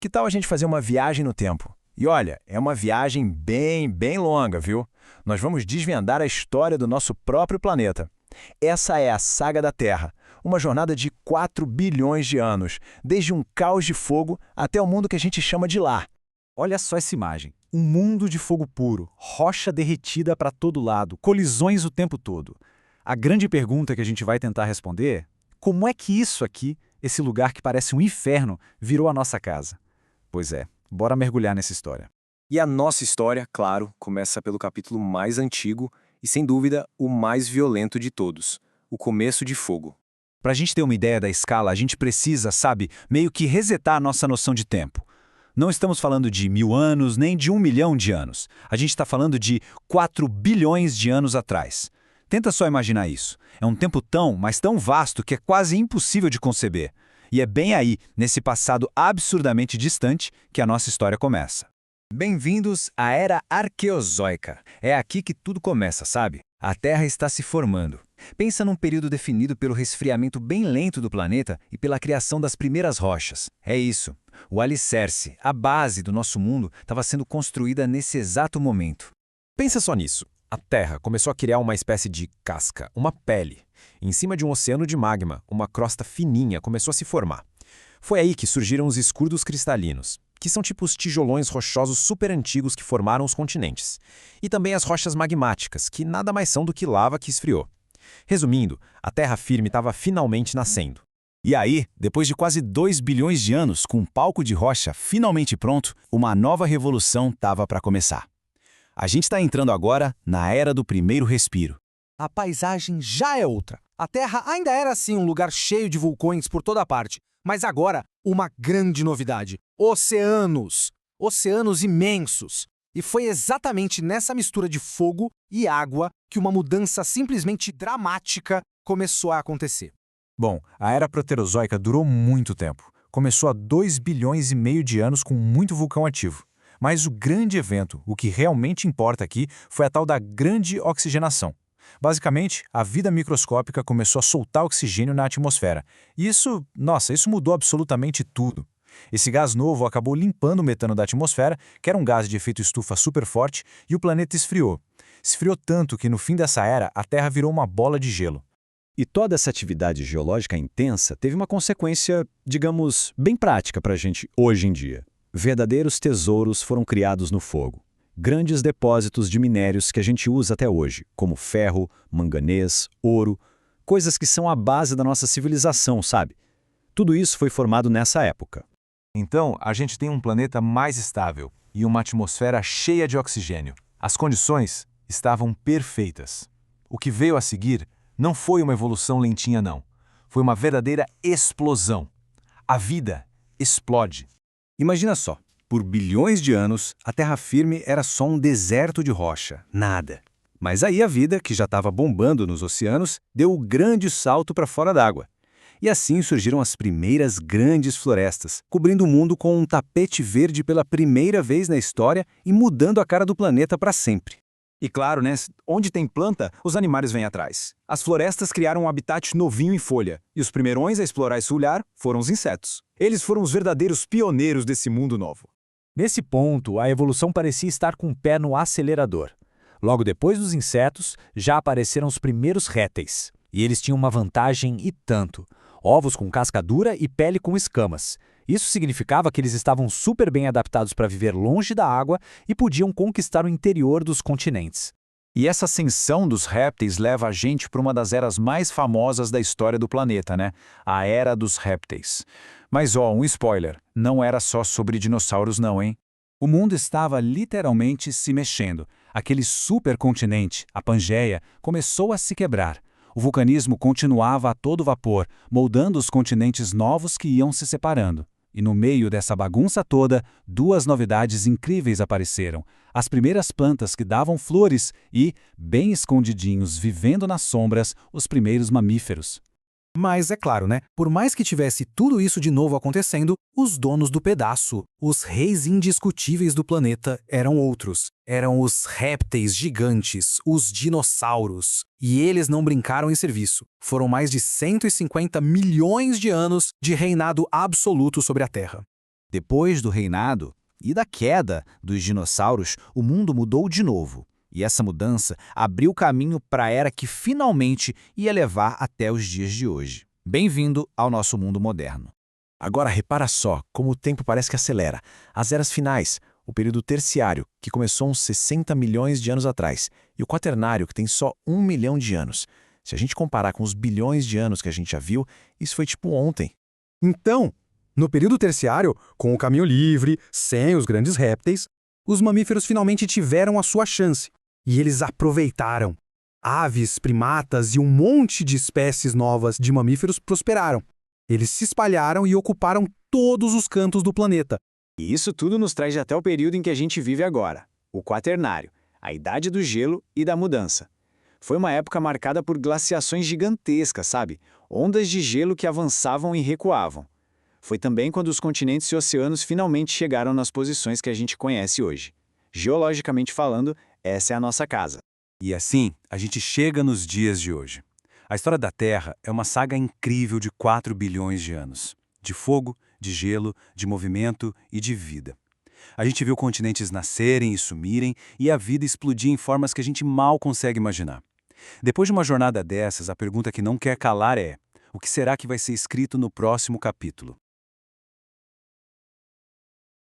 Que tal a gente fazer uma viagem no tempo? E olha, é uma viagem bem longa, viu? Nós vamos desvendar a história do nosso próprio planeta. Essa é a saga da Terra, uma jornada de 4 bilhões de anos, desde um caos de fogo até o mundo que a gente chama de lar. Olha só essa imagem. Um mundo de fogo puro, rocha derretida para todo lado, colisões o tempo todo. A grande pergunta que a gente vai tentar responder é: como é que isso aqui, esse lugar que parece um inferno, virou a nossa casa? Pois é, bora mergulhar nessa história. E a nossa história, claro, começa pelo capítulo mais antigo e, sem dúvida, o mais violento de todos, o começo de fogo. Para a gente ter uma ideia da escala, a gente precisa, sabe, meio que resetar a nossa noção de tempo. Não estamos falando de 1000 anos, nem de 1 milhão de anos. A gente está falando de 4 bilhões de anos atrás. Tenta só imaginar isso. É um tempo mas tão vasto que é quase impossível de conceber. E é bem aí, nesse passado absurdamente distante, que a nossa história começa. Bem-vindos à Era Arqueozoica. É aqui que tudo começa, sabe? A Terra está se formando. Pensa num período definido pelo resfriamento bem lento do planeta e pela criação das primeiras rochas. É isso. O alicerce, a base do nosso mundo, estava sendo construída nesse exato momento. Pensa só nisso. A Terra começou a criar uma espécie de casca, uma pele. Em cima de um oceano de magma, uma crosta fininha começou a se formar. Foi aí que surgiram os escudos cristalinos, que são tipo os tijolões rochosos super antigos que formaram os continentes. E também as rochas magmáticas, que nada mais são do que lava que esfriou. Resumindo, a terra firme estava finalmente nascendo. E aí, depois de quase 2 bilhões de anos, com um palco de rocha finalmente pronto, uma nova revolução estava para começar. A gente está entrando agora na Era do Primeiro Respiro. A paisagem já é outra. A Terra ainda era assim um lugar cheio de vulcões por toda parte, mas agora uma grande novidade: oceanos! Oceanos imensos! E foi exatamente nessa mistura de fogo e água que uma mudança simplesmente dramática começou a acontecer. Bom, a Era Proterozoica durou muito tempo. Começou há 2 bilhões e meio de anos com muito vulcão ativo. Mas o grande evento, o que realmente importa aqui, foi a tal da grande oxigenação. Basicamente, a vida microscópica começou a soltar oxigênio na atmosfera. E isso mudou absolutamente tudo. Esse gás novo acabou limpando o metano da atmosfera, que era um gás de efeito estufa super forte, e o planeta esfriou. Esfriou tanto que no fim dessa era, a Terra virou uma bola de gelo. E toda essa atividade geológica intensa teve uma consequência, digamos, bem prática para a gente hoje em dia. Verdadeiros tesouros foram criados no fogo. Grandes depósitos de minérios que a gente usa até hoje, como ferro, manganês, ouro, coisas que são a base da nossa civilização, sabe? Tudo isso foi formado nessa época. Então, a gente tem um planeta mais estável e uma atmosfera cheia de oxigênio. As condições estavam perfeitas. O que veio a seguir não foi uma evolução lentinha, não. Foi uma verdadeira explosão. A vida explode. Imagina só, por bilhões de anos, a terra firme era só um deserto de rocha, nada. Mas aí a vida, que já estava bombando nos oceanos, deu o grande salto para fora d'água. E assim surgiram as primeiras grandes florestas, cobrindo o mundo com um tapete verde pela primeira vez na história e mudando a cara do planeta para sempre. E claro, né? Onde tem planta, os animais vêm atrás. As florestas criaram um habitat novinho em folha, e os primeirões a explorar esse olhar foram os insetos. Eles foram os verdadeiros pioneiros desse mundo novo. Nesse ponto, a evolução parecia estar com o pé no acelerador. Logo depois dos insetos, já apareceram os primeiros répteis. E eles tinham uma vantagem e tanto: ovos com casca dura e pele com escamas. Isso significava que eles estavam super bem adaptados para viver longe da água e podiam conquistar o interior dos continentes. E essa ascensão dos répteis leva a gente para uma das eras mais famosas da história do planeta, né? A Era dos Répteis. Mas um spoiler, não era só sobre dinossauros não, hein? O mundo estava literalmente se mexendo. Aquele supercontinente, a Pangeia, começou a se quebrar. O vulcanismo continuava a todo vapor, moldando os continentes novos que iam se separando. E no meio dessa bagunça toda, 2 novidades incríveis apareceram. As primeiras plantas que davam flores e, bem escondidinhos, vivendo nas sombras, os primeiros mamíferos. Mas é claro, né? Por mais que tivesse tudo isso de novo acontecendo, os donos do pedaço, os reis indiscutíveis do planeta, eram outros. Eram os répteis gigantes, os dinossauros. E eles não brincaram em serviço. Foram mais de 150 milhões de anos de reinado absoluto sobre a Terra. Depois do reinado e da queda dos dinossauros, o mundo mudou de novo. E essa mudança abriu caminho para a era que finalmente ia levar até os dias de hoje. Bem-vindo ao nosso mundo moderno. Agora repara só como o tempo parece que acelera. As eras finais, o período terciário, que começou uns 60 milhões de anos atrás, e o quaternário, que tem só 1 milhão de anos. Se a gente comparar com os bilhões de anos que a gente já viu, isso foi tipo ontem. Então, no período terciário, com o caminho livre, sem os grandes répteis, os mamíferos finalmente tiveram a sua chance. E eles aproveitaram. Aves, primatas e um monte de espécies novas de mamíferos prosperaram. Eles se espalharam e ocuparam todos os cantos do planeta. E isso tudo nos traz até o período em que a gente vive agora, o quaternário, a idade do gelo e da mudança. Foi uma época marcada por glaciações gigantescas, sabe? Ondas de gelo que avançavam e recuavam. Foi também quando os continentes e oceanos finalmente chegaram nas posições que a gente conhece hoje. Geologicamente falando, essa é a nossa casa. E assim, a gente chega nos dias de hoje. A história da Terra é uma saga incrível de 4 bilhões de anos. De fogo, de gelo, de movimento e de vida. A gente viu continentes nascerem e sumirem e a vida explodir em formas que a gente mal consegue imaginar. Depois de uma jornada dessas, a pergunta que não quer calar é: o que será que vai ser escrito no próximo capítulo?